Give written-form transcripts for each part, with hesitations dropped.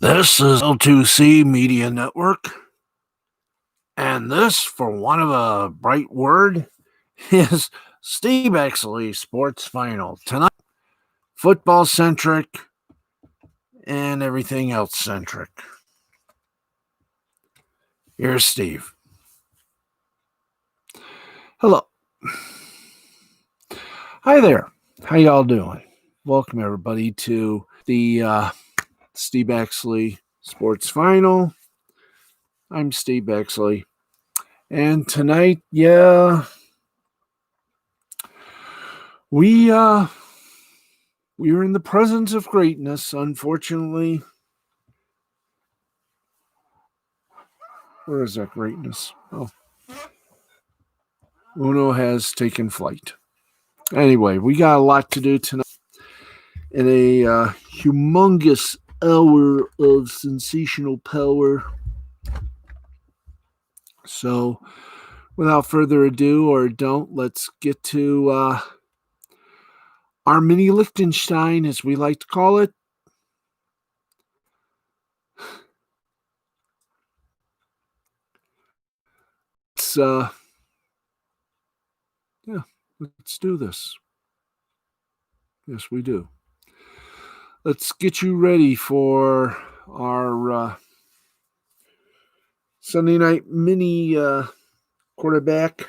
This is L2C Media Network, and this, for want of a bright word, is Steve Baxley Sports Final. Tonight, football centric and everything else centric. Here's Steve. Hello. Hi there. How y'all doing? Welcome everybody to the Steve Baxley Sports Final. I'm Steve Baxley. And tonight, we are in the presence of greatness, unfortunately. Where is that greatness? Oh. Uno has taken flight. Anyway, we got a lot to do tonight in a humongous hour of sensational power. So, without further ado, or don't, let's get to our mini Liechtenstein, as we like to call it. Let's do this. Yes, we do. Let's get you ready for our Sunday night mini quarterback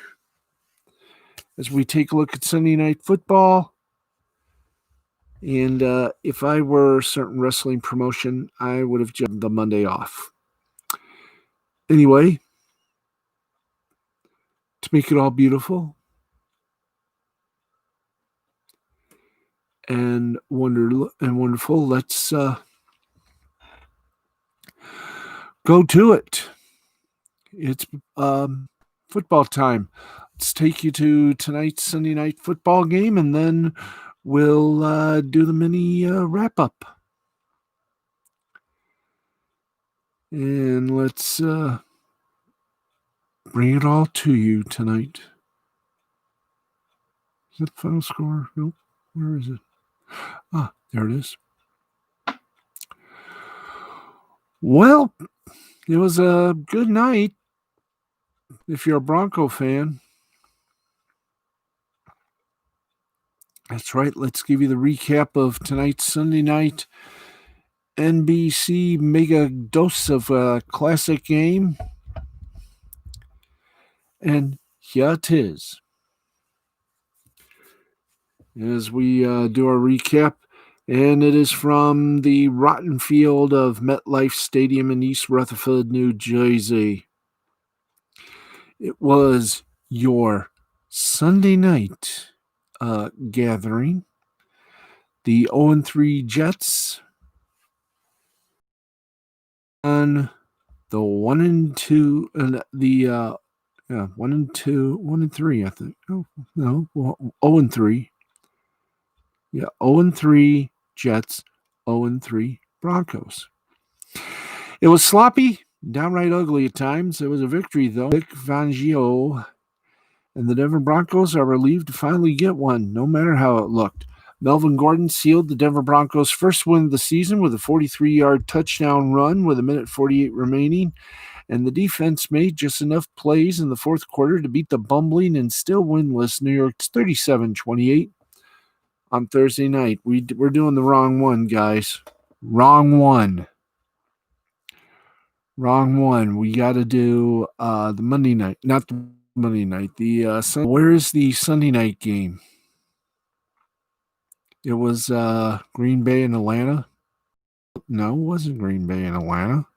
as we take a look at Sunday night football. And if I were a certain wrestling promotion, I would have jumped the Monday off. Anyway, to make it all beautiful and wonderful, let's go to it. It's football time. Let's take you to tonight's Sunday night football game, and then we'll do the mini wrap-up. And let's bring it all to you tonight. Is that the final score? Nope. Where is it? Ah, there it is. Well, it was a good night if you're a Bronco fan. That's right. Let's give you the recap of tonight's Sunday night NBC mega dose of a classic game. And here it is. As we do our recap, and it is from the rotten field of MetLife Stadium in East Rutherford, New Jersey. It was your Sunday night gathering. The 0-3 Jets on the 1-2 and the 1-3, I think. Oh no, 0-3. Yeah, 0-3 Jets, 0-3 Broncos. It was sloppy, downright ugly at times. It was a victory, though. Vic Fangio and the Denver Broncos are relieved to finally get one, no matter how it looked. Melvin Gordon sealed the Denver Broncos' first win of the season with a 43-yard touchdown run with 1:48 remaining, and the defense made just enough plays in the fourth quarter to beat the bumbling and still winless New York's 37-28 on Thursday night. We're doing the wrong one, guys. Wrong one. We got to do the Monday night, not the Monday night. Where is the Sunday night game? It was Green Bay and Atlanta. No, it wasn't Green Bay and Atlanta.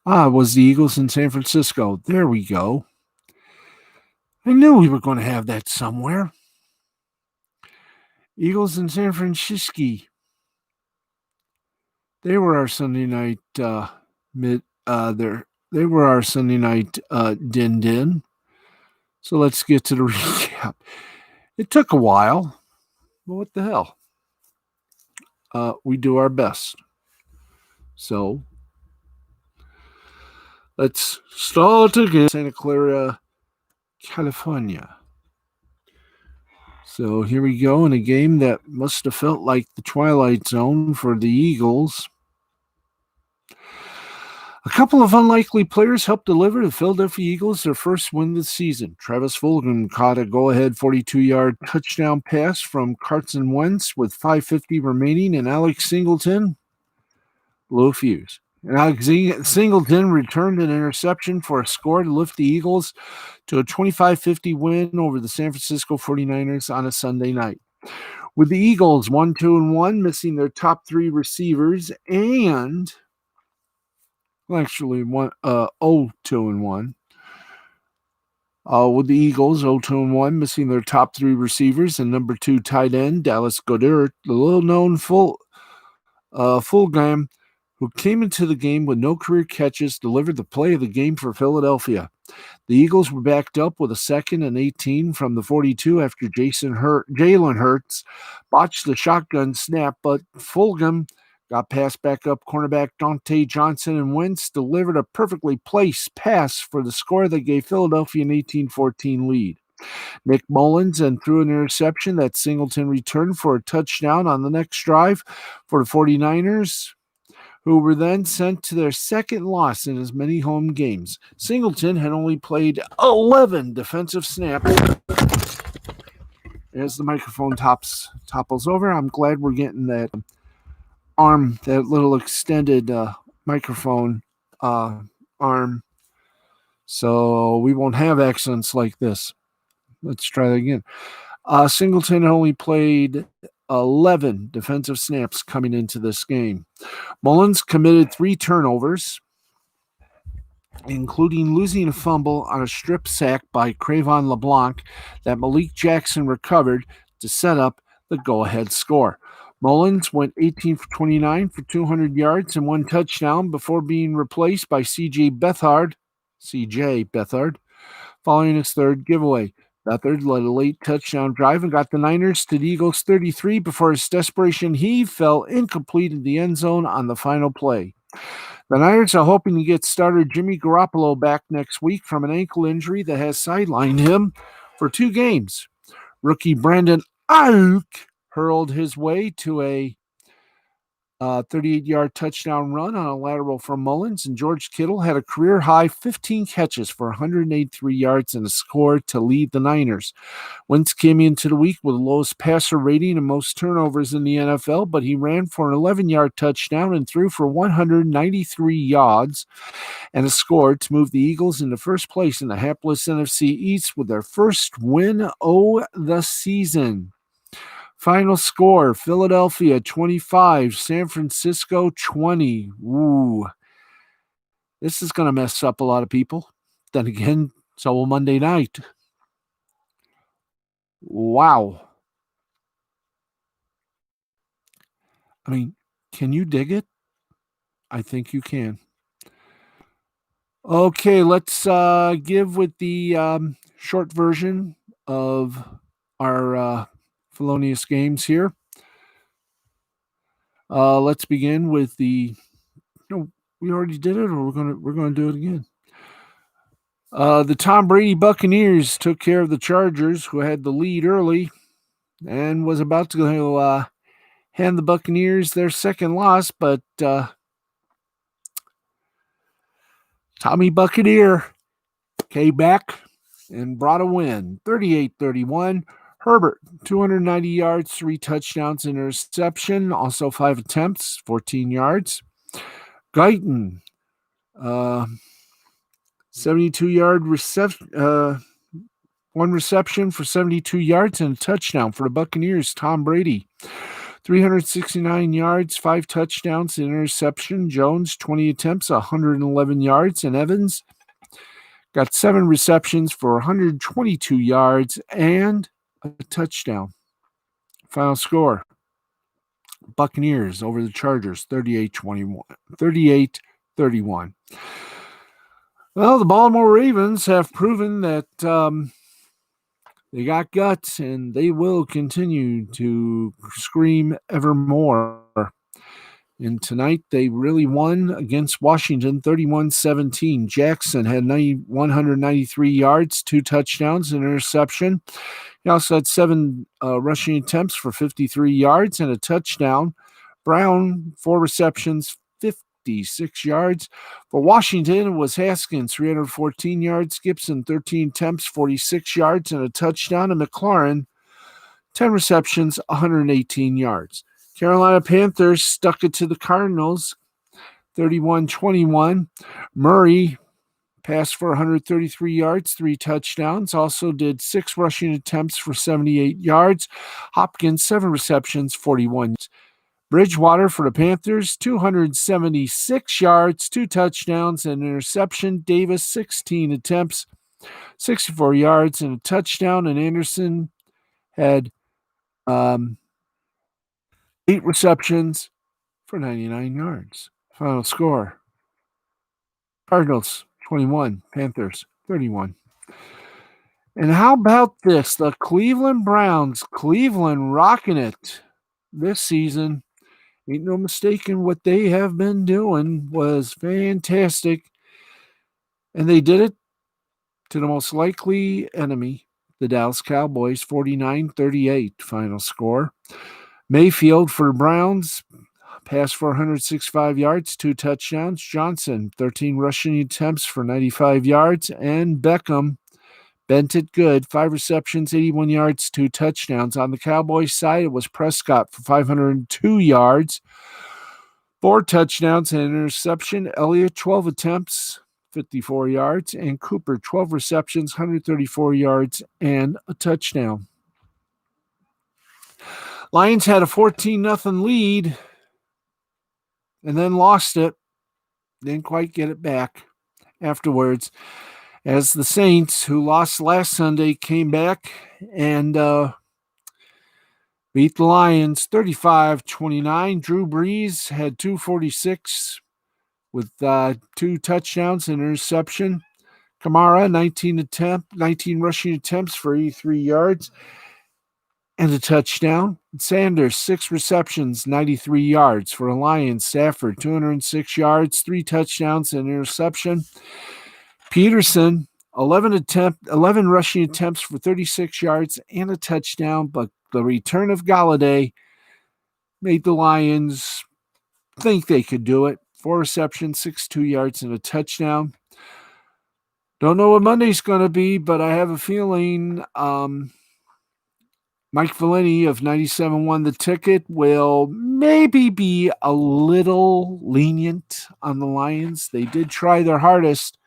It was the Eagles in San Francisco. There we go. I knew we were going to have that somewhere. Eagles in San Francisco. They were our Sunday night They were our Sunday night din. So let's get to the recap. It took a while, but what the hell? We do our best. So let's start again. Santa Clara, California. So here we go in a game that must have felt like the Twilight Zone for the Eagles. A couple of unlikely players helped deliver the Philadelphia Eagles their first win of the season. Travis Fulgham caught a go-ahead 42-yard touchdown pass from Carson Wentz with 5:50 remaining, and Alex Singleton blew a fuse. And Alex Singleton returned an interception for a score to lift the Eagles to a 25-50 win over the San Francisco 49ers on a Sunday night. With the Eagles 1-2-1, missing their top three receivers, and actually 0-2-1. With the Eagles 0-2-1, missing their top three receivers and number 2 tight end Dallas Goedert, the little-known Fulgham, who came into the game with no career catches, delivered the play of the game for Philadelphia. The Eagles were backed up with a 2nd and 18 from the 42 after Jalen Hurts botched the shotgun snap, but Fulgham got past backup cornerback Dante Johnson, and Wentz delivered a perfectly placed pass for the score that gave Philadelphia an 18-14 lead. Nick Mullins and threw an interception that Singleton returned for a touchdown on the next drive for the 49ers, who were then sent to their second loss in as many home games. Singleton had only played 11 defensive snaps. As the microphone topples over, I'm glad we're getting that arm, that little extended microphone arm, so we won't have accidents like this. Let's try that again. Singleton only played 11 defensive snaps coming into this game. Mullins committed 3 turnovers, including losing a fumble on a strip sack by Cravon LeBlanc that Malik Jackson recovered to set up the go-ahead score. Mullins went 18 for 29 for 200 yards and 1 touchdown before being replaced by C.J. Beathard, following his third giveaway. Beathard led a late touchdown drive and got the Niners to the Eagles 33 before his desperation heave fell incomplete in the end zone on the final play. The Niners are hoping to get starter Jimmy Garoppolo back next week from an ankle injury that has sidelined him for 2 games. Rookie Brandon Ayuk hurled his way to a 38-yard touchdown run on a lateral from Mullins, and George Kittle had a career-high 15 catches for 183 yards and a score to lead the Niners. Wentz came into the week with the lowest passer rating and most turnovers in the NFL, but he ran for an 11-yard touchdown and threw for 193 yards and a score to move the Eagles into first place in the hapless NFC East with their first win of the season. Final score, Philadelphia 25, San Francisco 20. Ooh, this is going to mess up a lot of people. Then again, so will Monday night. Wow. I mean, can you dig it? I think you can. Okay, let's give with the short version of our felonious games here. Let's begin with the. No, we already did it, or we're gonna do it again. The Tom Brady Buccaneers took care of the Chargers, who had the lead early, and was about to hand the Buccaneers their second loss, but Tommy Buccaneer came back and brought a win, 38-31. Herbert, 290 yards, 3 touchdowns, interception, also 5 attempts, 14 yards. Guyton, 72-yard reception, 1 reception for 72 yards and a touchdown for the Buccaneers. Tom Brady, 369 yards, 5 touchdowns, and interception. Jones, 20 attempts, 111 yards, and Evans got 7 receptions for 122 yards and a touchdown. Final score, Buccaneers over the Chargers, 38-31. Well, the Baltimore Ravens have proven that they got guts, and they will continue to scream evermore. And tonight, they really won against Washington, 31-17. Jackson had 193 yards, 2 touchdowns, an interception. He also had 7 rushing attempts for 53 yards and a touchdown. Brown, 4 receptions, 56 yards. For Washington, it was Haskins, 314 yards. Gibson, 13 attempts, 46 yards, and a touchdown. And McLaurin, 10 receptions, 118 yards. Carolina Panthers stuck it to the Cardinals, 31-21. Murray passed for 133 yards, 3 touchdowns. Also did 6 rushing attempts for 78 yards. Hopkins, 7 receptions, 41 yards. Bridgewater for the Panthers, 276 yards, 2 touchdowns, and an interception. Davis, 16 attempts, 64 yards, and a touchdown. And Anderson had 8 receptions for 99 yards. Final score: Cardinals 21, Panthers 31. And how about this? The Cleveland Browns, Cleveland rocking it this season. Ain't no mistaking what they have been doing was fantastic. And they did it to the most likely enemy, the Dallas Cowboys, 49-38 final score. Mayfield for the Browns passed for 165 yards, 2 touchdowns. Johnson, 13 rushing attempts for 95 yards. And Beckham bent it good, 5 receptions, 81 yards, 2 touchdowns. On the Cowboys side, it was Prescott for 502 yards, 4 touchdowns and an interception. Elliott, 12 attempts, 54 yards. And Cooper, 12 receptions, 134 yards, and a touchdown. Lions had a 14-0 lead and then lost it. Didn't quite get it back afterwards, as the Saints, who lost last Sunday, came back and beat the Lions 35-29. Drew Brees had 246 with 2 touchdowns and interception. Kamara, 19 rushing attempts for 83 yards and a touchdown. Sanders, 6 receptions, 93 yards. For the Lions, Stafford, 206 yards, 3 touchdowns and interception. Peterson, 11 rushing attempts for 36 yards and a touchdown, but the return of Galladay made the Lions think they could do it. 4 receptions, 62 yards, and a touchdown. Don't know what Monday's going to be, but I have a feeling Mike Valeni of 97 Won the Ticket will maybe be a little lenient on the Lions. They did try their hardest.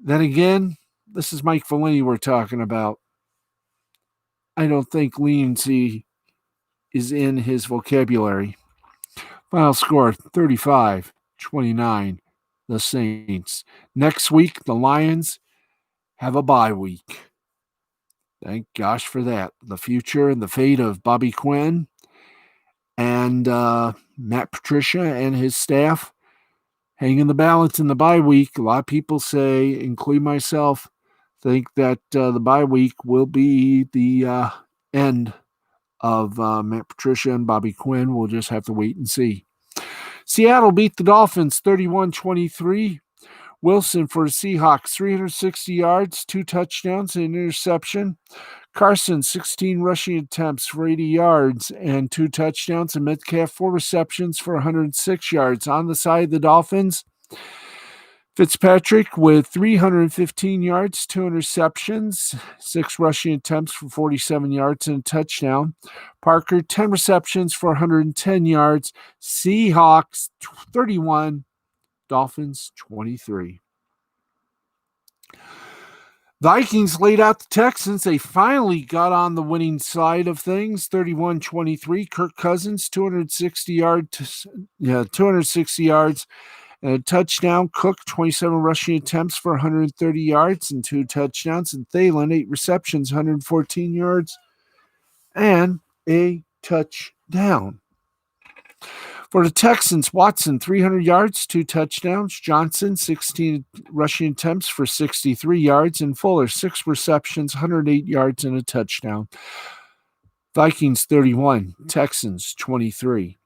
Then again, this is Mike Valeni we're talking about. I don't think leniency is in his vocabulary. Final score, 35-29, the Saints. Next week, the Lions have a bye week. Thank gosh for that. The future and the fate of Bobby Quinn and Matt Patricia and his staff hang in the balance in the bye week. A lot of people say, including myself, think that the bye week will be the end of Matt Patricia and Bobby Quinn. We'll just have to wait and see. Seattle beat the Dolphins 31-23. Wilson for the Seahawks, 360 yards, 2 touchdowns, and an interception. Carson, 16 rushing attempts for 80 yards and 2 touchdowns. And Metcalf, 4 receptions for 106 yards. On the side of the Dolphins, Fitzpatrick with 315 yards, 2 interceptions, 6 rushing attempts for 47 yards and a touchdown. Parker, 10 receptions for 110 yards. Seahawks, 31. Dolphins, 23. Vikings laid out the Texans. They finally got on the winning side of things, 31-23. Kirk Cousins, 260 yards and a touchdown. Cook, 27 rushing attempts for 130 yards and 2 touchdowns. And Thielen, 8 receptions, 114 yards and a touchdown. For the Texans, Watson, 300 yards, 2 touchdowns. Johnson, 16 rushing attempts for 63 yards. And Fuller, 6 receptions, 108 yards, and a touchdown. Vikings, 31. Texans, 23.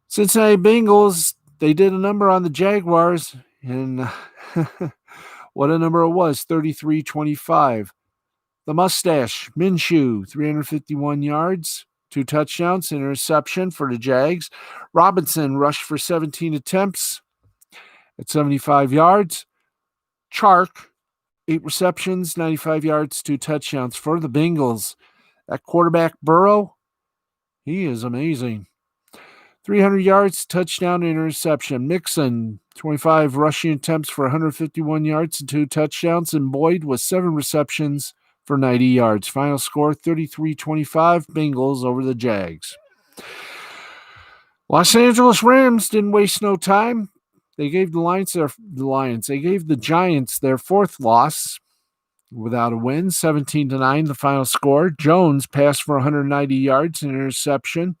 Cincinnati Bengals, they did a number on the Jaguars. And what a number it was, 33-25. The mustache, Minshew, 351 yards. 2 touchdowns, interception for the Jags. Robinson rushed for 17 attempts at 75 yards. Chark, 8 receptions, 95 yards, 2 touchdowns for the Bengals. That quarterback, Burrow, he is amazing. 300 yards, touchdown, interception. Mixon, 25 rushing attempts for 151 yards and 2 touchdowns. And Boyd with 7 receptions for 90 yards. Final score, 33-25, Bengals over the Jags. Los Angeles Rams didn't waste no time. They gave They gave the Giants their 4th loss without a win, 17-9, the final score. Jones passed for 190 yards and interception.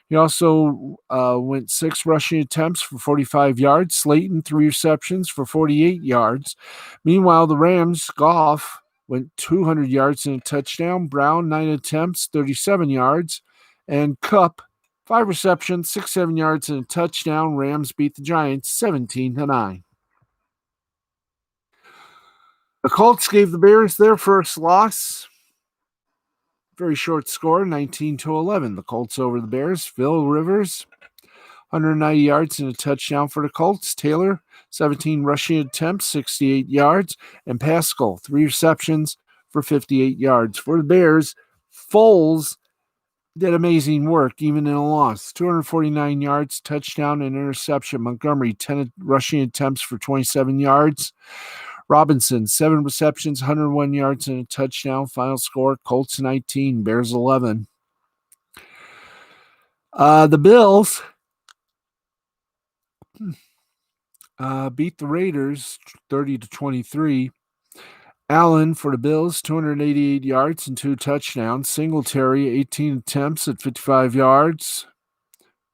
He also went 6 rushing attempts for 45 yards. Slayton, 3 receptions for 48 yards. Meanwhile, the Rams, Goff, went 200 yards and a touchdown. Brown, 9 attempts, 37 yards. And Kupp, 5 receptions, 67 yards and a touchdown. Rams beat the Giants 17-9. The Colts gave the Bears their first loss. Very short score, 19-11. The Colts over the Bears. Phil Rivers, 190 yards and a touchdown for the Colts. Taylor, 17 rushing attempts, 68 yards. And Pascal, 3 receptions for 58 yards. For the Bears, Foles did amazing work, even in a loss. 249 yards, touchdown, and interception. Montgomery, 10 rushing attempts for 27 yards. Robinson, 7 receptions, 101 yards, and a touchdown. Final score, Colts 19, Bears 11. The Bills beat the Raiders 30-23. Allen for the Bills, 288 yards and 2 touchdowns. Singletary, 18 attempts at 55 yards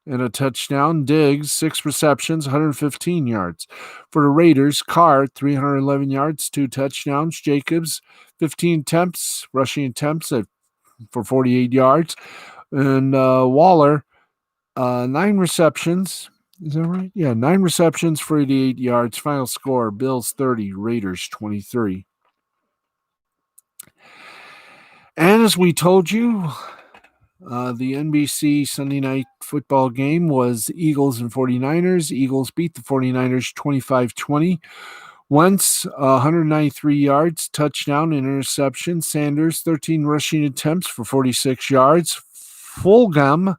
and a touchdown. Diggs, 6 receptions, 115 yards. For the Raiders, Carr, 311 yards, 2 touchdowns. Jacobs, 15 attempts, rushing attempts for 48 yards. And Waller, 9 receptions. Is that right? Yeah, 9 receptions for 88 yards. Final score, Bills 30, Raiders 23. And as we told you, the NBC Sunday night football game was Eagles and 49ers. Eagles beat the 49ers 25-20. Wentz, 193 yards, touchdown, interception. Sanders, 13 rushing attempts for 46 yards. Fulgham,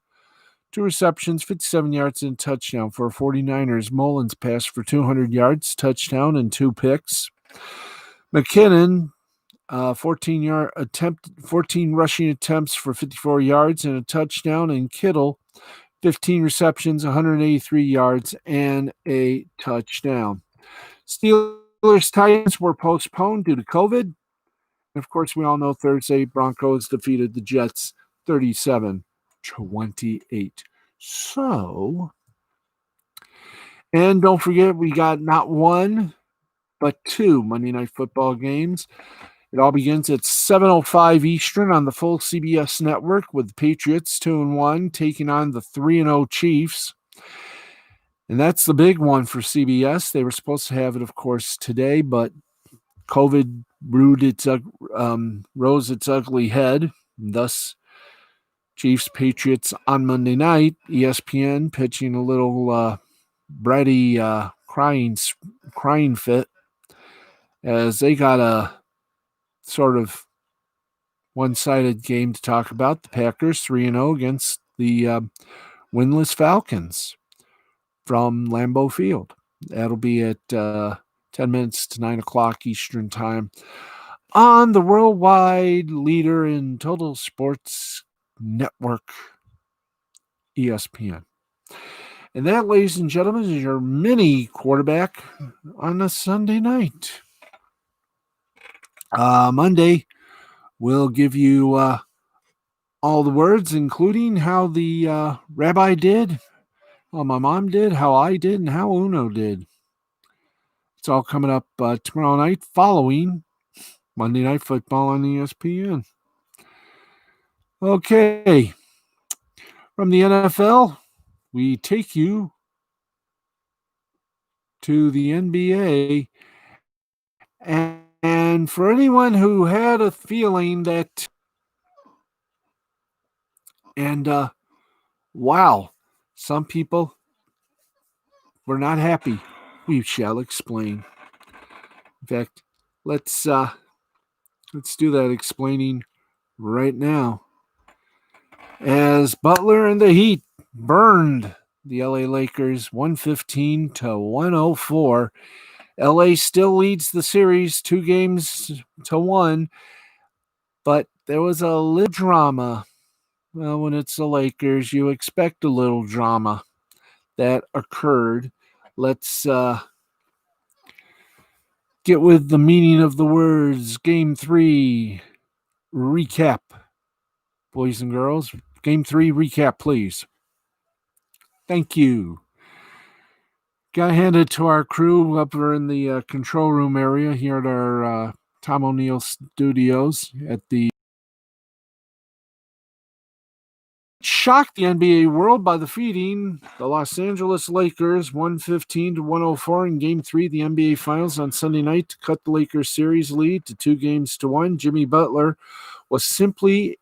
2 receptions, 57 yards, and touchdown for 49ers. Mullins passed for 200 yards, touchdown, and 2 picks. McKinnon, 14 rushing attempts for 54 yards and a touchdown. And Kittle, 15 receptions, 183 yards, and a touchdown. Steelers Titans were postponed due to COVID. Of course, we all know Thursday, Broncos defeated the Jets 37-28. So, and don't forget, we got not 1, but 2 Monday Night Football games. It all begins at 7:05 Eastern on the full CBS network with the Patriots 2-1 taking on the 3-0 Chiefs. And that's the big one for CBS. They were supposed to have it, of course, today, but COVID rose its ugly head. Thus, Chiefs Patriots on Monday night. ESPN pitching a little bratty crying fit as they got a sort of one-sided game to talk about. The Packers 3-0 against the winless Falcons from Lambeau Field. That'll be at 10 minutes to 9 o'clock Eastern time on the worldwide leader in total sports network, ESPN. And that, ladies and gentlemen, is your mini quarterback on a Sunday night. Monday, we'll give you all the words, including how the rabbi did, how my mom did, how I did, and how Uno did. It's all coming up tomorrow night following Monday Night Football on ESPN. Okay. From the NFL, we take you to the NBA. And for anyone who had a feeling that And wow, some people were not happy. We shall explain. In fact, let's do that explaining right now. As Butler and the Heat burned the LA Lakers 115 to 104. LA still leads the series 2-1, but there was a little drama. Well, when it's the Lakers, you expect a little drama that occurred. Let's get with the meaning of the words. Game 3 recap, boys and girls. Game 3 recap, please. Thank you. Got to hand it to our crew up there in the control room area here at our Tom O'Neill Studios at the shocked the NBA world by defeating the Los Angeles Lakers 115 to 104 in Game 3 of the NBA Finals on Sunday night to cut the Lakers series lead to 2-1. Jimmy Butler was simply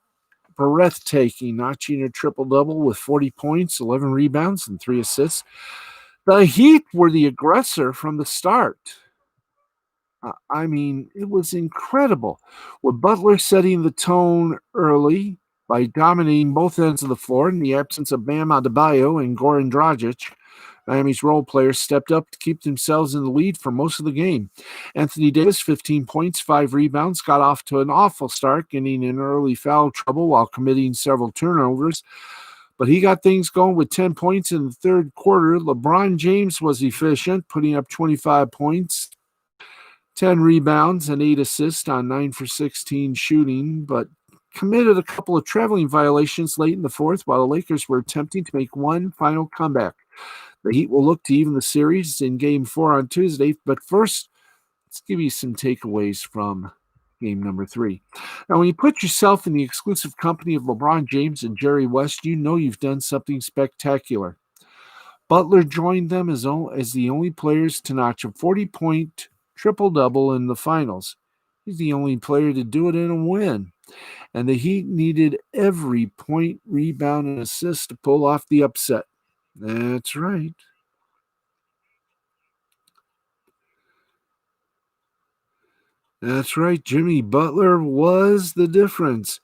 breathtaking, notching a triple-double with 40 points, 11 rebounds, and 3 assists. The Heat were the aggressor from the start. I mean, it was incredible. With Butler setting the tone early by dominating both ends of the floor in the absence of Bam Adebayo and Goran Dragic, Miami's role players stepped up to keep themselves in the lead for most of the game. Anthony Davis, 15 points, 5 rebounds, got off to an awful start, getting in early foul trouble while committing several turnovers. But he got things going with 10 points in the third quarter. LeBron James was efficient, putting up 25 points, 10 rebounds, and 8 assists on 9 for 16 shooting, but committed a couple of traveling violations late in the fourth while the Lakers were attempting to make one final comeback. The Heat will look to even the series in Game 4 on Tuesday, but first, let's give you some takeaways from game number 3. Now, when you put yourself in the exclusive company of LeBron James and Jerry West, you know you've done something spectacular. Butler joined them as the only players to notch a 40-point triple-double in the finals. He's the only player to do it in a win. And the Heat needed every point, rebound, and assist to pull off the upset. That's right. That's right. Jimmy Butler was the difference.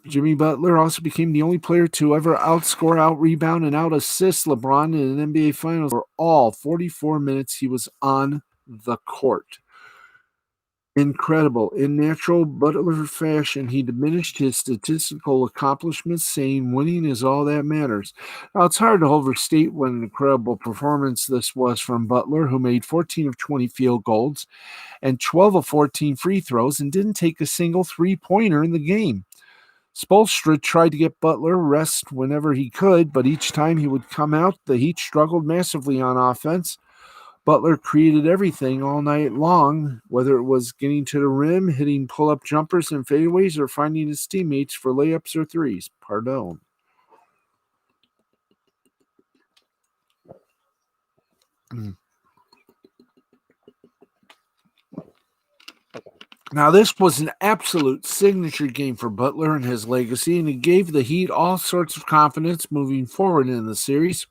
Jimmy Butler also became the only player to ever outscore, out-rebound, and out-assist LeBron in an NBA Finals for all 44 minutes he was on the court. Incredible. In natural Butler fashion, he diminished his statistical accomplishments, saying winning is all that matters. Now, it's hard to overstate what an incredible performance this was from Butler, who made 14 of 20 field goals and 12 of 14 free throws and didn't take a single three-pointer in the game. Spoelstra tried to get Butler rest whenever he could, but each time he would come out, the Heat struggled massively on offense. Butler created everything all night long, whether it was getting to the rim, hitting pull-up jumpers and fadeaways, or finding his teammates for layups or threes. Pardon. Now, this was an absolute signature game for Butler and his legacy, and it gave the Heat all sorts of confidence moving forward in the series,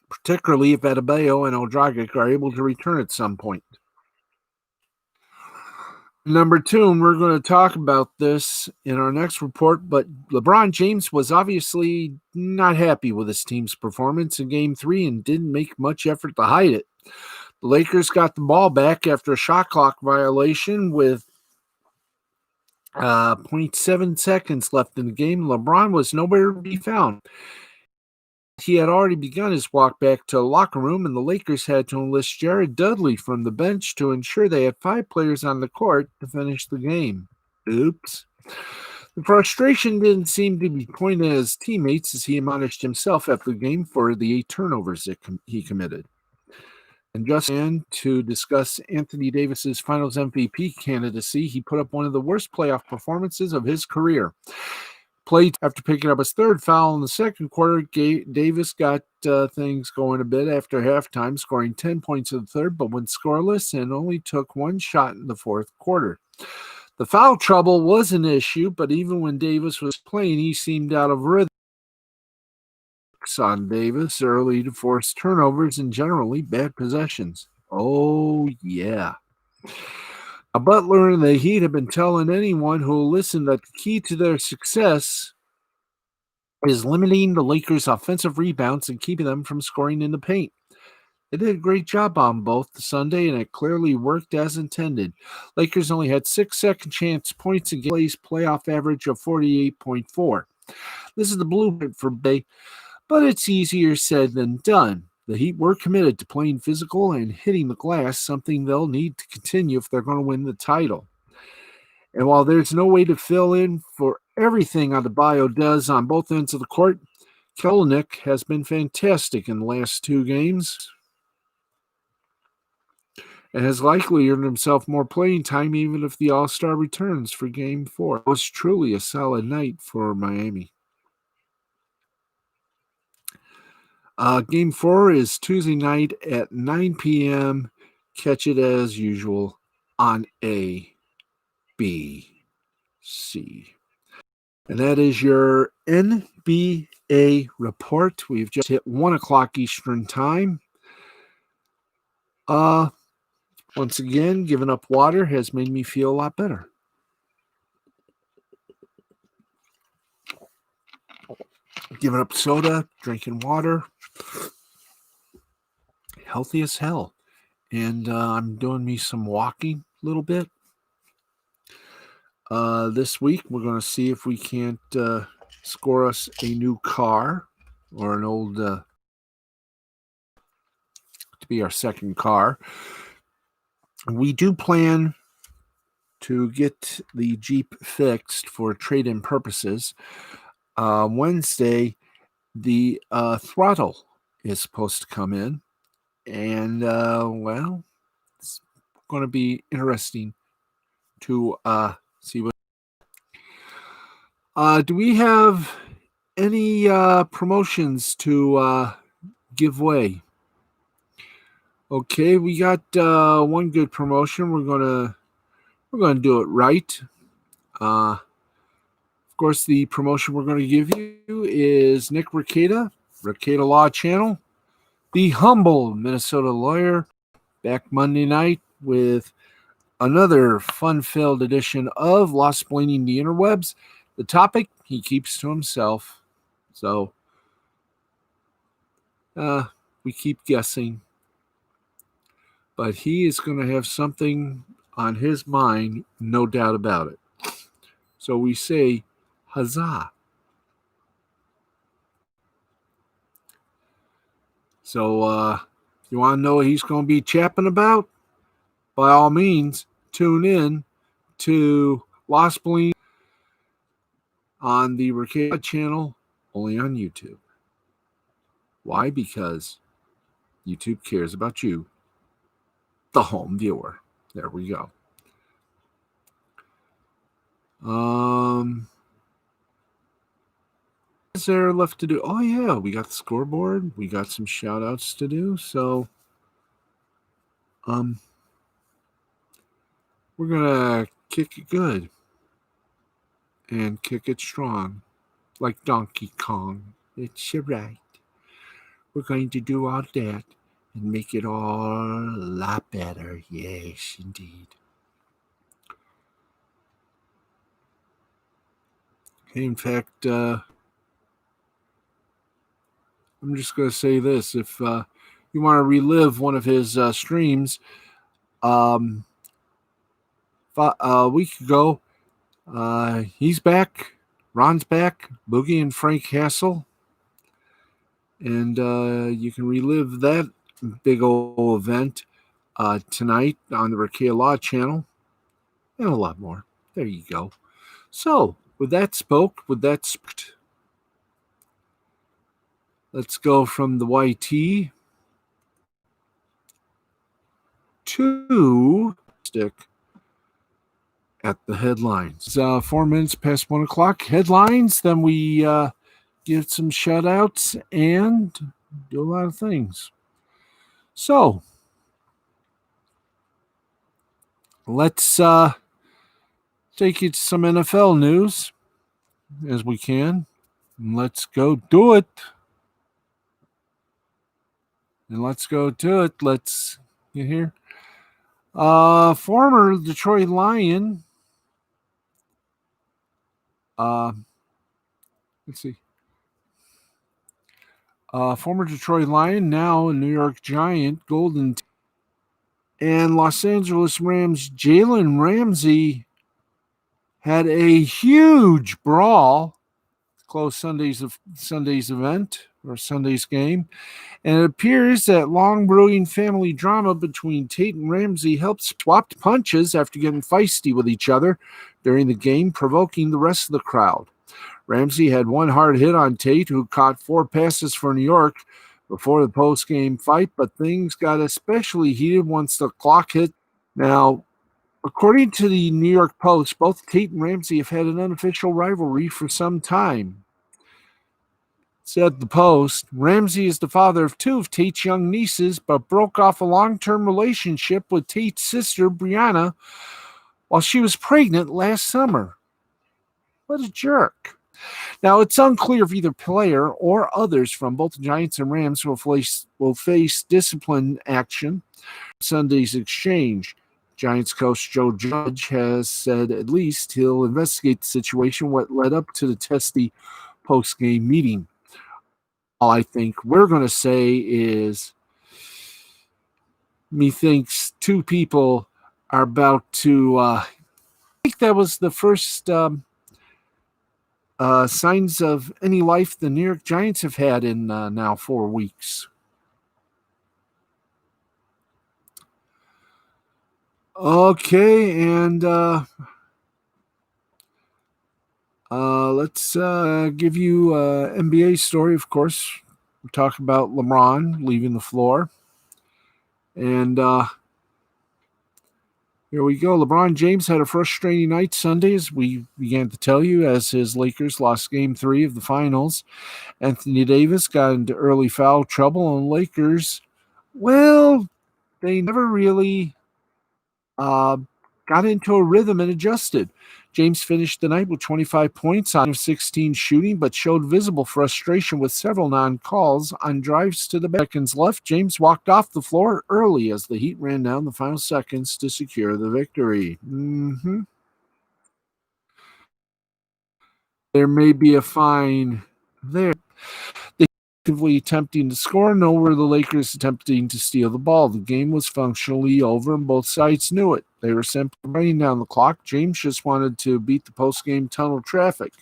particularly if Adebayo and Dragic are able to return at some point. Number 2, and we're going to talk about this in our next report, but LeBron James was obviously not happy with his team's performance in Game 3 and didn't make much effort to hide it. The Lakers got the ball back after a shot clock violation with 0.7 seconds left in the game. LeBron was nowhere to be found. He had already begun his walk back to the locker room, and the Lakers had to enlist Jared Dudley from the bench to ensure they had 5 players on the court to finish the game. Oops. The frustration didn't seem to be pointed at his teammates as he admonished himself after the game for the 8 turnovers that he committed. And just to discuss Anthony Davis's Finals MVP candidacy, he put up one of the worst playoff performances of his career. played after picking up his third foul in the second quarter. Davis got things going a bit after halftime, scoring 10 points in the third, but went scoreless and only took one shot in the fourth quarter. The foul trouble was an issue, but even when Davis was playing, he seemed out of rhythm on Davis early to force turnovers and generally bad possessions. Oh, yeah. A Butler and the Heat have been telling anyone who will listen that the key to their success is limiting the Lakers' offensive rebounds and keeping them from scoring in the paint. They did a great job on both Sunday, and it clearly worked as intended. Lakers only had 6 second chance points against playoff average of 48.4. This is the blueprint for Bay, but it's easier said than done. The Heat were committed to playing physical and hitting the glass, something they'll need to continue if they're going to win the title. And while there's no way to fill in for everything Adebayo does on both ends of the court, Kelenic has been fantastic in the last 2 games and has likely earned himself more playing time even if the All-Star returns for Game 4. It was truly a solid night for Miami. Game 4 is Tuesday night at 9 p.m. Catch it as usual on ABC. And that is your NBA report. We've just hit 1 o'clock Eastern time. Once again, giving up water has made me feel a lot better. Giving up soda, drinking water. Healthy as hell. And I'm doing me some walking a little bit. This week, we're going to see if we can't score us a new car or an old to be our second car. We do plan to get the Jeep fixed for trade-in purposes. Wednesday, the throttle is supposed to come in. And, it's going to be interesting to see what. Do we have any promotions to give away? Okay, we got one good promotion. We're gonna do it right. Of course, the promotion we're going to give you is Nick Rekieta, Rekieta Law Channel, the humble Minnesota lawyer, back Monday night with another fun-filled edition of Lost Explaining the Interwebs. The topic he keeps to himself, so we keep guessing. But he is going to have something on his mind, no doubt about it. So we say, huzzah. So you want to know what he's going to be chapping about? By all means, tune in to Lost Bling on the Rekieta channel, only on YouTube. Why? Because YouTube cares about you, the home viewer. There we go. Is there left to do? Oh, yeah, we got the scoreboard. We got some shout-outs to do. So, we're going to kick it good and kick it strong like Donkey Kong. It's right. We're going to do all that and make it all a lot better. Yes, indeed. In fact, I'm just going to say this. If you want to relive one of his streams, a week ago, he's back. Ron's back. Boogie and Frank Hassel. And you can relive that big old event tonight on the Rekieta Law channel. And a lot more. There you go. So, with that spoke, let's go from the YT to stick at the headlines. 4 minutes past 1 o'clock. Headlines. Then we give some shout outs and do a lot of things. So let's take you to some NFL news as we can. Let's go do it. Let's get here. Former Detroit Lion. Let's see. Former Detroit Lion, now a New York Giant, Golden, and Los Angeles Rams Jalen Ramsey had a huge brawl. Close Sunday's event or Sunday's game. And it appears that long brewing family drama between Tate and Ramsey helped swapped punches after getting feisty with each other during the game, provoking the rest of the crowd. Ramsey had one hard hit on Tate, who caught 4 passes for New York before the post-game fight, but things got especially heated once the clock hit. Now, according to the New York Post, both Tate and Ramsey have had an unofficial rivalry for some time. Said the Post, Ramsey is the father of 2 of Tate's young nieces, but broke off a long-term relationship with Tate's sister, Brianna, while she was pregnant last summer. What a jerk. Now, it's unclear if either player or others from both the Giants and Rams will face discipline action Sunday's exchange. Giants coach Joe Judge has said at least he'll investigate the situation, what led up to the testy post-game meeting. All I think we're going to say is methinks 2 people are about to I think that was the first signs of any life the New York Giants have had in now 4 weeks. Okay, and let's give you an NBA story, of course. We'll talk about LeBron leaving the floor. And here we go. LeBron James had a frustrating night Sunday, as we began to tell you, as his Lakers lost Game 3 of the finals. Anthony Davis got into early foul trouble, and Lakers, well, they never really got into a rhythm and adjusted. James finished the night with 25 points on 16 shooting, but showed visible frustration with several non-calls on drives to the seconds left. James walked off the floor early as the Heat ran down the final seconds to secure the victory. There may be a fine there. They actively attempting to score, nor were the Lakers attempting to steal the ball. The game was functionally over, and both sides knew it. They were simply running down the clock. James just wanted to beat the post-game tunnel traffic.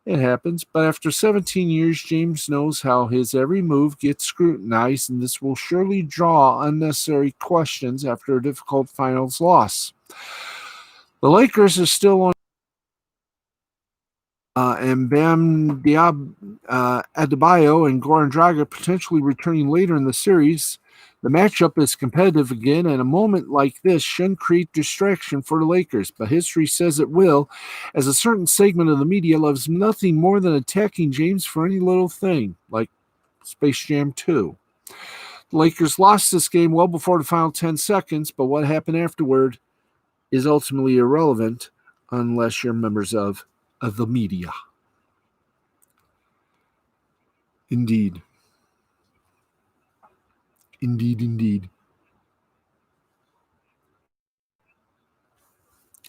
It happens, but after 17 years, James knows how his every move gets scrutinized, and this will surely draw unnecessary questions after a difficult finals loss. The Lakers are still on and Bam Adebayo and Goran Dragic potentially returning later in the series. The matchup is competitive again, and a moment like this shouldn't create distraction for the Lakers, but history says it will, as a certain segment of the media loves nothing more than attacking James for any little thing, like Space Jam 2. The Lakers lost this game well before the final 10 seconds, but what happened afterward is ultimately irrelevant unless you're members of the media. Indeed.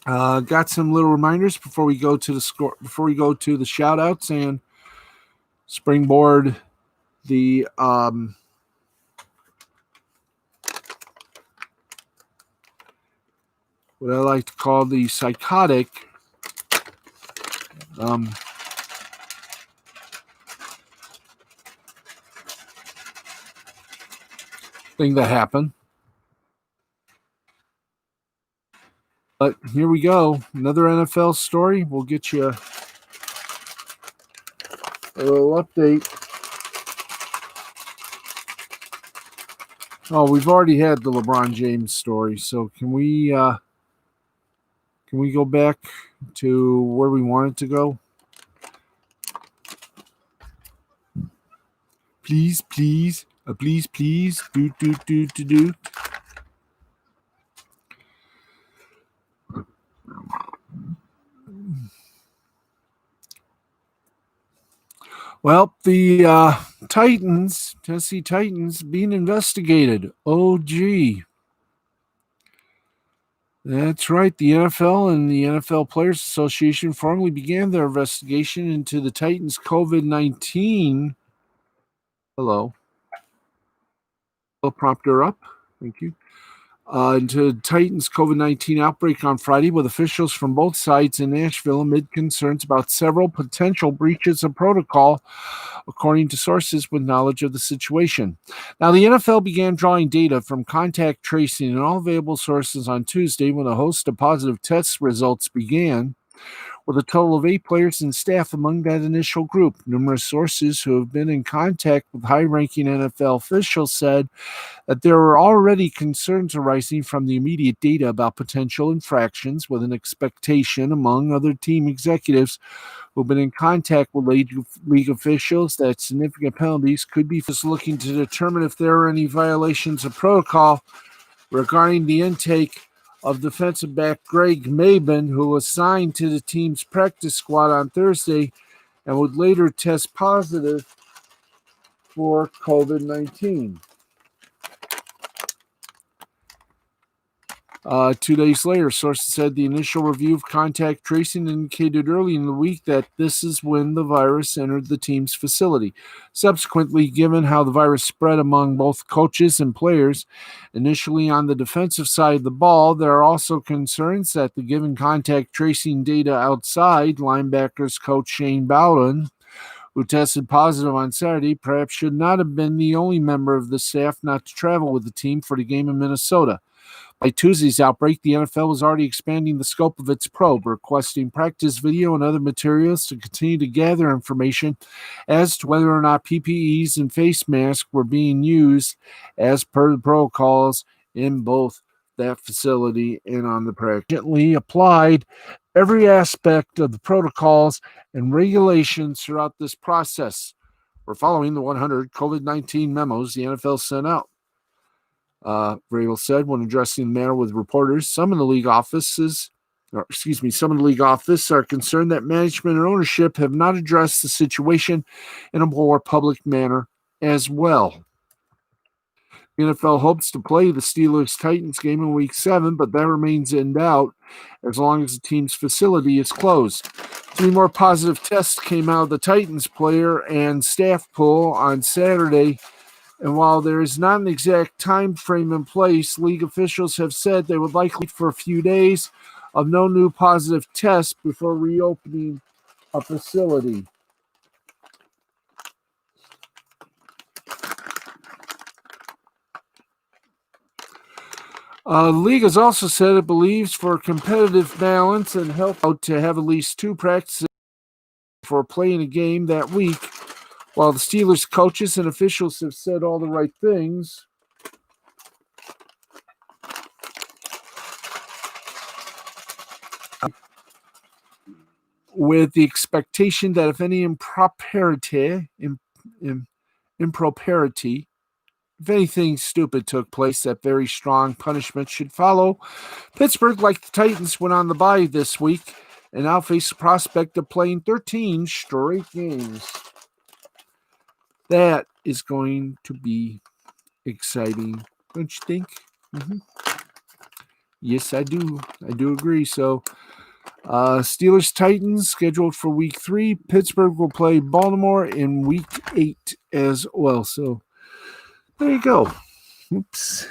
Got some little reminders before we go to the score, before we go to the shout outs and springboard the what I like to call the psychotic thing that happened. But here we go. Another NFL story. We'll get you a little update. Oh, we've already had the LeBron James story. So can we Can we go back to where we wanted to go? Please, please, please. Do. Well, the Tennessee Titans, being investigated. Oh, gee. That's right. The NFL and the NFL Players Association formally began their investigation into the Titans' COVID-19. Hello. Prompter up. Thank you. Into Titans' COVID-19 outbreak on Friday, with officials from both sides in Nashville amid concerns about several potential breaches of protocol, according to sources with knowledge of the situation. Now, the NFL began drawing data from contact tracing and all available sources on Tuesday when a host of positive test results began, with a total of 8 players and staff among that initial group. Numerous sources who have been in contact with high-ranking NFL officials said that there were already concerns arising from the immediate data about potential infractions, with an expectation among other team executives who've been in contact with league officials that significant penalties could be looking to determine if there are any violations of protocol regarding the intake of defensive back Greg Maben, who was signed to the team's practice squad on Thursday and would later test positive for COVID-19. 2 days later, sources said the initial review of contact tracing indicated early in the week that this is when the virus entered the team's facility. Subsequently, given how the virus spread among both coaches and players, initially on the defensive side of the ball, there are also concerns that the given contact tracing data outside, linebackers coach Shane Bowden, who tested positive on Saturday, perhaps should not have been the only member of the staff not to travel with the team for the game in Minnesota. By Tuesday's outbreak, the NFL was already expanding the scope of its probe, requesting practice video and other materials to continue to gather information as to whether or not PPEs and face masks were being used as per the protocols in both that facility and on the practice. Applied every aspect of the protocols and regulations throughout this process. We're following the 100 COVID-19 memos the NFL sent out. Vrabel said when addressing the matter with reporters. Some of the league office are concerned that management and ownership have not addressed the situation in a more public manner as well. The NFL hopes to play the Steelers-Titans game in Week 7, but that remains in doubt as long as the team's facility is closed. 3 more positive tests came out of the Titans player and staff pool on Saturday. And while there is not an exact time frame in place, league officials have said they would likely wait for a few days of no new positive tests before reopening a facility. The league has also said it believes for competitive balance and health to have at least 2 practices for playing a game that week. While the Steelers coaches and officials have said all the right things, with the expectation that if any impropriety, if anything stupid took place, that very strong punishment should follow. Pittsburgh, like the Titans, went on the bye this week and now face the prospect of playing 13 straight games. That is going to be exciting, don't you think? Mm-hmm. Yes, I do. I do agree. So, Steelers-Titans scheduled for Week 3. Pittsburgh will play Baltimore in Week 8 as well. So, there you go. Oops.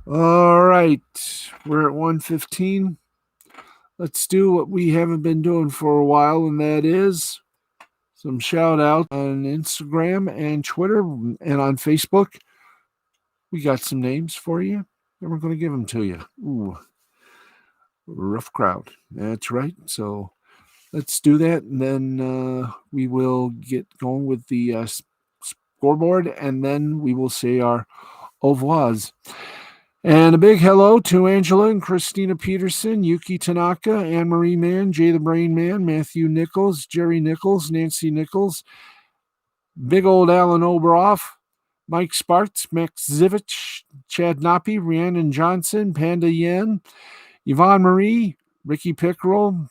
All right. We're at 1:15. Let's do what we haven't been doing for a while, and that is some shout out on Instagram and Twitter and on Facebook. We got some names for you, and we're going to give them to you. Ooh, rough crowd. That's right. So let's do that, and then we will get going with the scoreboard, and then we will say our au revoirs. And a big hello to Angela and Christina Peterson, Yuki Tanaka, Anne Marie Mann, Jay the Brain Man, Matthew Nichols, Jerry Nichols, Nancy Nichols, big old Alan Oberoff, Mike Sparks, Max Zivich, Chad Nappy, Rhiannon Johnson, Panda Yen, Yvonne Marie, Ricky Pickerel,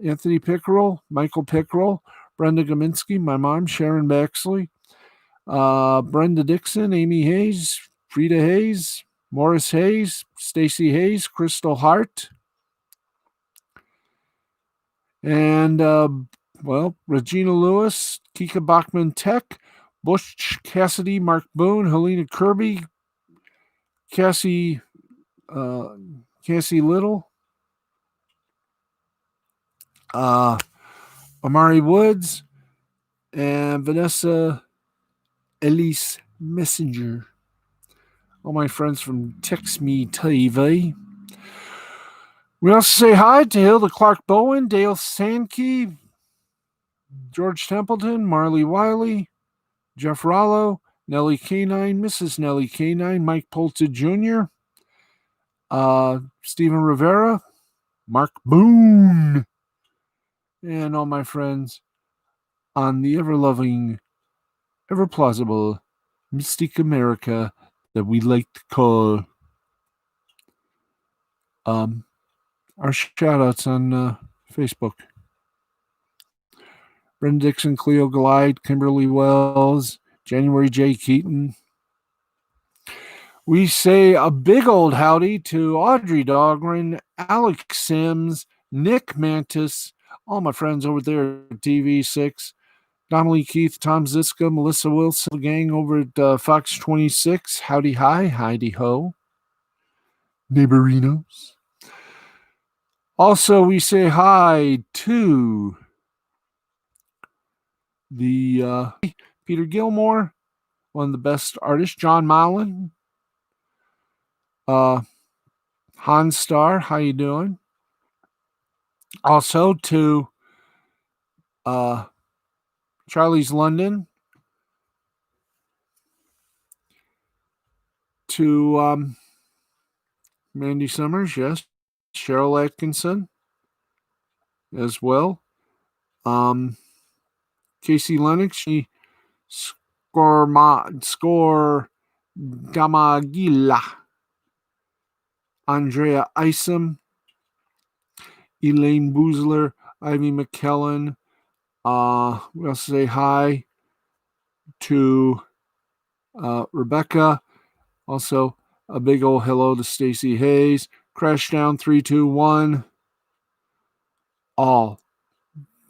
Anthony Pickerel, Michael Pickerel, Brenda Gaminsky, my mom, Sharon Baxley, Brenda Dixon, Amy Hayes, Frida Hayes, Morris Hayes, Stacy Hayes, Crystal Hart, and, Regina Lewis, Kika Bachman Tech, Bush Cassidy, Mark Boone, Helena Kirby, Cassie Little, Amari Woods, and Vanessa Elise Messenger. All my friends from Text Me TV. We also say hi to Hilda Clark Bowen, Dale Sankey, George Templeton, Marley Wiley, Jeff Rollo, Nellie K9, Mrs. Nellie K9, Mike Polta Jr., Stephen Rivera, Mark Boone, and all my friends on the ever-loving, ever-plausible Mystic America that we like to call our shout-outs on Facebook. Brenda Dixon, Cleo Glide, Kimberly Wells, January J. Keaton. We say a big old howdy to Audrey Dahlgren, Alex Sims, Nick Mantis, all my friends over there at TV6, Donnelly Keith, Tom Ziska, Melissa Wilson, the gang over at Fox 26, howdy hi, howdy ho, neighborinos. Also, we say hi to the Peter Gilmore, one of the best artists, John Mallon, Hans Star, how you doing? Also to Charlie's London, to Mandy Summers, yes, Cheryl Atkinson as well. Casey Lennox, she score Gamagila, Andrea Isom, Elaine Boozler, Ivy McKellen. We also say hi to Rebecca. Also, a big old hello to Stacy Hayes. Crashdown 321. All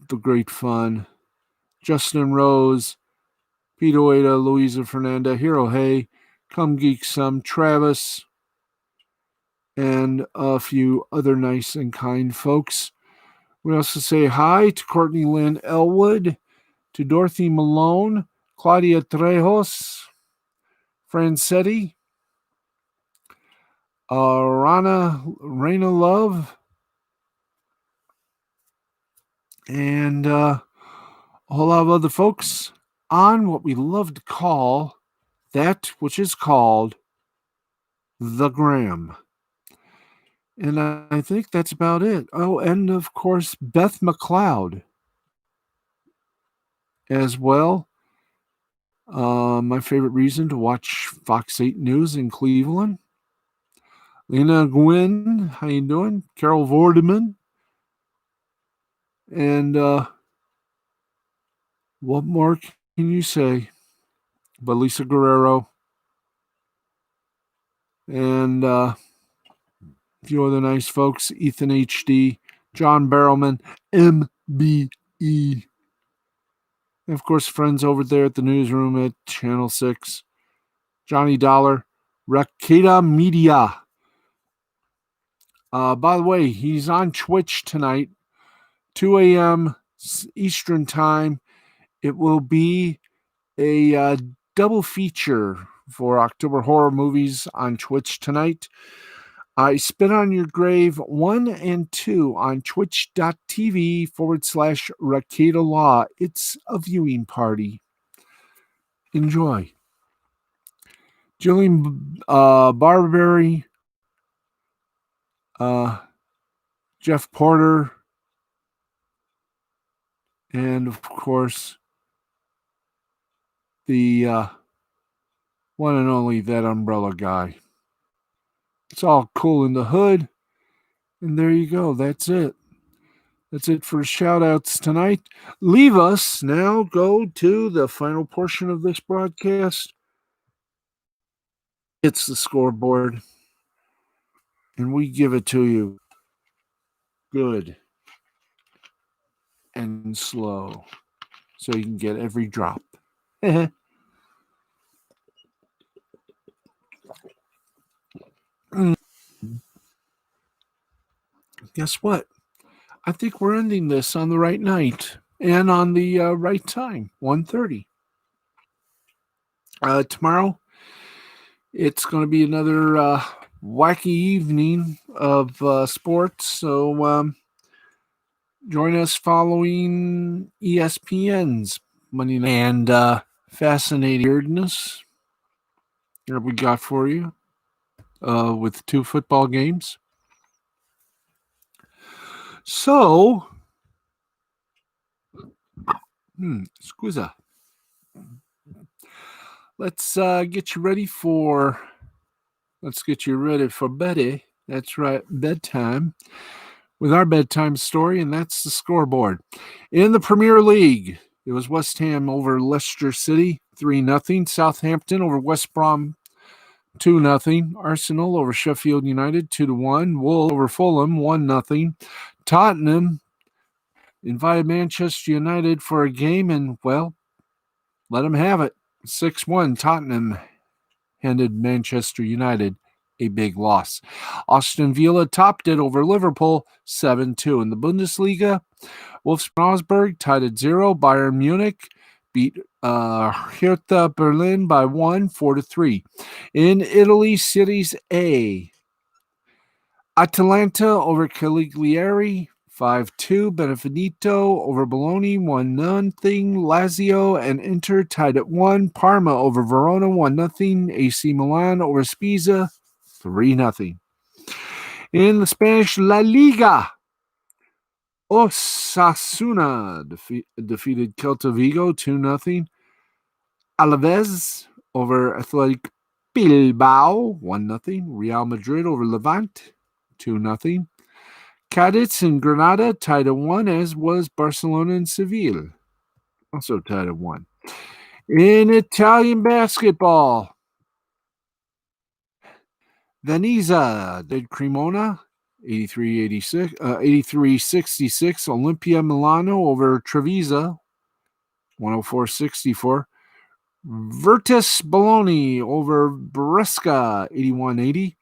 the great fun. Justin Rose, Peter Ueda, Louisa Fernanda, Hero Hay, Come Geek Some, Travis, and a few other nice and kind folks. We also say hi to Courtney Lynn Elwood, to Dorothy Malone, Claudia Trejos, Francetti, Raina Love, and a whole lot of other folks on what we love to call that which is called the Gram. And I think that's about it. Oh, and of course, Beth McLeod as well. My favorite reason to watch Fox 8 News in Cleveland. Lena Gwynn, how you doing? Carol Vorderman. And what more can you say? But Lisa Guerrero. And a few other nice folks. Ethan HD, John Barrowman, MBE. And of course, friends over there at the newsroom at Channel 6. Johnny Dollar, Rakita Media. By the way, he's on Twitch tonight, 2 a.m. Eastern Time. It will be a double feature for October Horror Movies on Twitch tonight. I Spit on Your Grave 1 and 2 on twitch.tv/Rakita Law. It's a viewing party. Enjoy. Jillian Barberry, Jeff Porter, and of course the one and only That Umbrella Guy. It's all cool in the hood. And there you go. That's it. That's it for shout outs tonight. Leave us now. Go to the final portion of this broadcast. It's the scoreboard. And we give it to you good and slow so you can get every drop. Guess what? I think we're ending this on the right night and on the right time, 1:30. Tomorrow, it's going to be another wacky evening of sports. So join us following ESPN's Monday Night and fascinating weirdness that we got for you with 2 football games. So, scusa. Let's get you ready for bed. That's right, bedtime. With our bedtime story, and that's the scoreboard. In the Premier League, it was West Ham over Leicester City, 3-0. Southampton over West Brom, 2-0. Arsenal over Sheffield United, 2-1. Wolves over Fulham, 1-0. Tottenham invited Manchester United for a game, and, well, let them have it. 6-1. Tottenham handed Manchester United a big loss. Aston Villa topped it over Liverpool, 7-2. In the Bundesliga, Wolfsburg tied at 0. Bayern Munich beat Hertha Berlin by 1, 4-3. In Italy, Series A, Atalanta over Cagliari, 5-2. Benevento over Bologna, 1-0. Lazio and Inter tied at 1. Parma over Verona, 1-0. AC Milan over Spezia, 3-0. In the Spanish La Liga, Osasuna defeated Celta Vigo, 2-0. Alaves over Athletic Bilbao, 1-0. Real Madrid over Levante, 2-0. Cadiz and Granada tied at 1, as was Barcelona and Seville, also tied at 1. In Italian basketball, Venezia did Cremona, 83-66. Olimpia Milano over Treviso, 104-64. Virtus Bologna over Brescia, 81-80.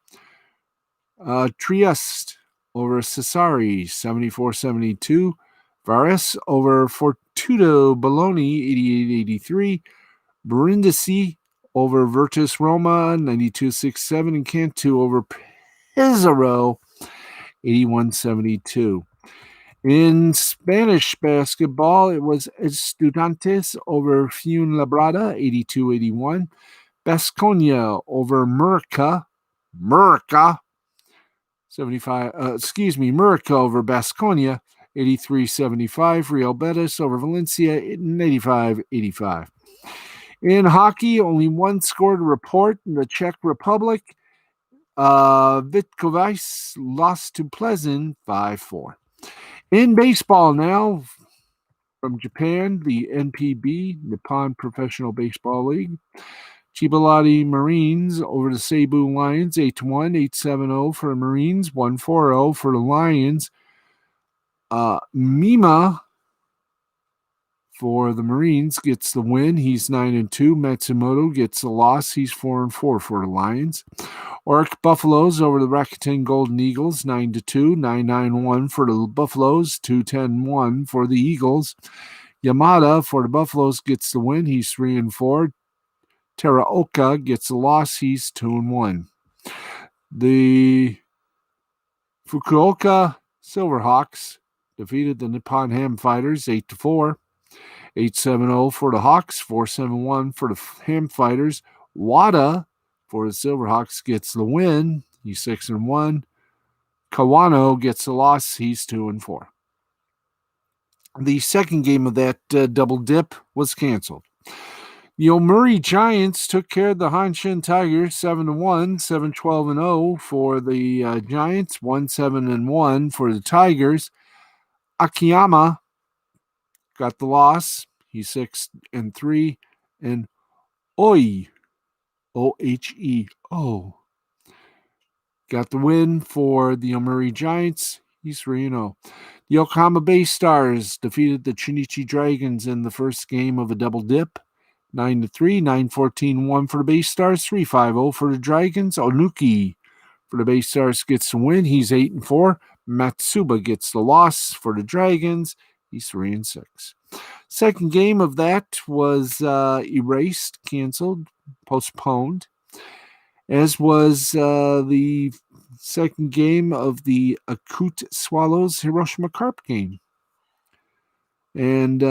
Trieste over Sassari, 74-72. Varese over Fortitudo Bologna, 88-83. Brindisi over Virtus Roma, 92-67. And Cantu over Pesaro, 81-72. In Spanish basketball, it was Estudiantes over Fuenlabrada, 82-81. Baskonia over Murcia, Murcia over Baskonia, 83-75. Real Betis over Valencia, 85-85. In hockey, only one score to report in the Czech Republic. Vitkovice lost to Plzeň 5-4. In baseball now, from Japan, the NPB, Nippon Professional Baseball League. Chibalati Marines over the Cebu Lions, 8-1, 8-7-0 for the Marines, 1-4-0 for the Lions. Mima for the Marines gets the win. He's 9-2. Matsumoto gets the loss. He's 4-4 for the Lions. Oric Buffaloes over the Rakuten Golden Eagles, 9-2, 9-9-1 for the Buffaloes, 2-10-1 for the Eagles. Yamada for the Buffaloes gets the win. He's 3-4. Teraoka gets the loss. He's 2-1. The Fukuoka Silverhawks defeated the Nippon Ham Fighters 8-4. 8-7-0 for the Hawks, 4-7-1 for the Ham Fighters. Wada for the Silverhawks gets the win. He's 6-1. Kawano gets the loss. He's 2-4. The second game of that double dip was canceled. The Omuri Giants took care of the Hanshin Tigers 7-1, 7-12-0 for the Giants, 1-7-1 for the Tigers. Akiyama got the loss. He's 6-3, and Oi, O-H-E-O, got the win for the Omuri Giants. He's 3-0. The Yokohama Bay Stars defeated the Chunichi Dragons in the first game of a double dip. 9-3, 9-14-1 for the Bay Stars, 3-5-0 for the Dragons. Onuki for the Bay Stars gets the win. He's 8-4. Matsuba gets the loss for the Dragons. He's 3-6. Second game of that was erased, canceled, postponed, as was the second game of the Akut Swallows Hiroshima Carp game. And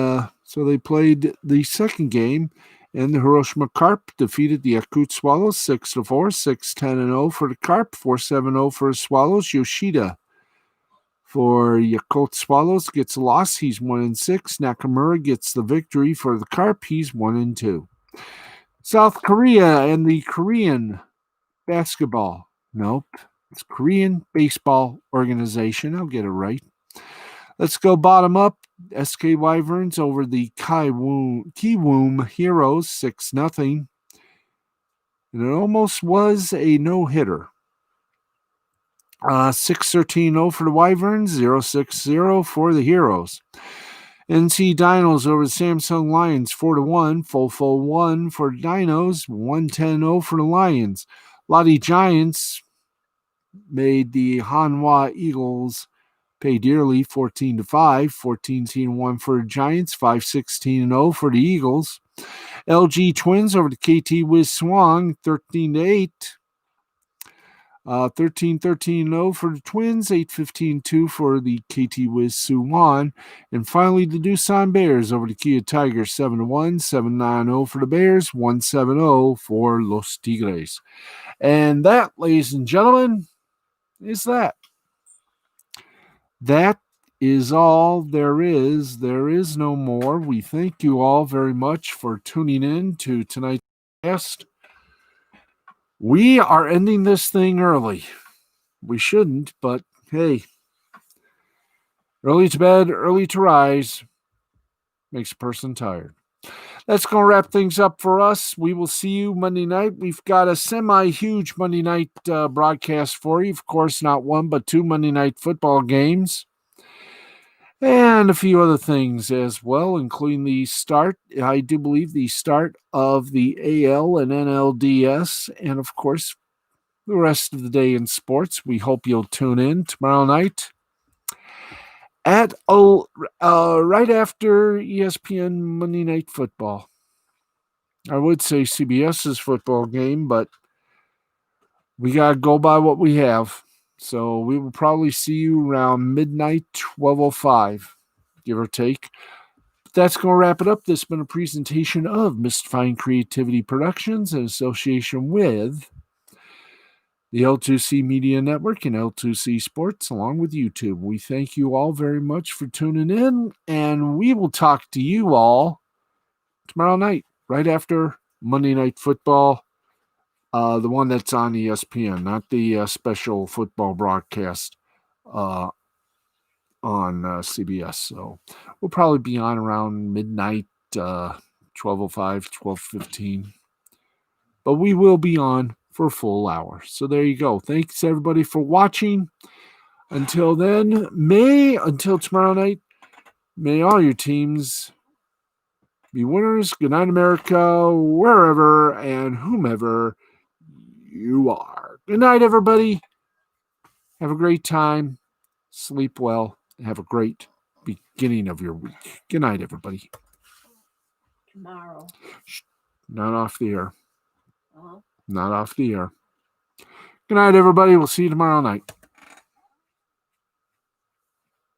so they played the second game, and the Hiroshima Carp defeated the Akut Swallows 6-4, 6-10-0 for the Carp, 4-7-0 for the Swallows. Yoshida for Yakult Swallows gets a loss. He's 1-6. Nakamura gets the victory for the Carp. He's 1-2. South Korea and the Korean basketball. Nope. It's Korean Baseball Organization. I'll get it right. Let's go bottom up. SK Wyverns over the Kiwoom Heroes 6-0. And it almost was a no-hitter. 6-13-0 for the Wyverns, 0-6-0 for the Heroes. NC Dinos over the Samsung Lions 4-1, full 1 for the Dinos, 1-10-0 for the Lions. Lottie Giants made the Hanwha Eagles pay dearly, 14-5, 14-1 for the Giants, 5-16-0 for the Eagles. LG Twins over the KT Wiz Swang, 13-8. 13-13-0 for the Twins, 8-15-2 for the KT Wiz Suwon. And finally, the Doosan Bears over the Kia Tigers, 7-1, 7-9-0 for the Bears, 1-7-0 for Los Tigres. And that, ladies and gentlemen, is that. That is all there is. There is no more. We thank you all very much for tuning in to tonight's guest. We are ending this thing early. We shouldn't, but hey, early to bed, early to rise makes a person tired. That's going to wrap things up for us. We will see you Monday night. We've got a semi-huge Monday night broadcast for you. Of course, not one, but two Monday night football games. And a few other things as well, including the start, I do believe, the start of the AL and NLDS, and of course, the rest of the day in sports. We hope you'll tune in tomorrow night at right after ESPN Monday Night Football. I would say CBS's football game, but we got to go by what we have. So we will probably see you around midnight, 12:05, give or take. But that's going to wrap it up. This has been a presentation of Mystifying Creativity Productions in association with the L2C Media Network and L2C Sports, along with YouTube. We thank you all very much for tuning in, and we will talk to you all tomorrow night, right after Monday Night Football. The one that's on ESPN, not the special football broadcast on CBS. So we'll probably be on around midnight, 12:05, 12:15. But we will be on for a full hour. So there you go. Thanks, everybody, for watching. Until then, until tomorrow night, may all your teams be winners. Good night, America, wherever and whomever you are. Good night, everybody. Have a great time. Sleep well. And have a great beginning of your week. Good night, everybody. Tomorrow. Not off the air. Uh-huh. Not off the air. Good night, everybody. We'll see you tomorrow night.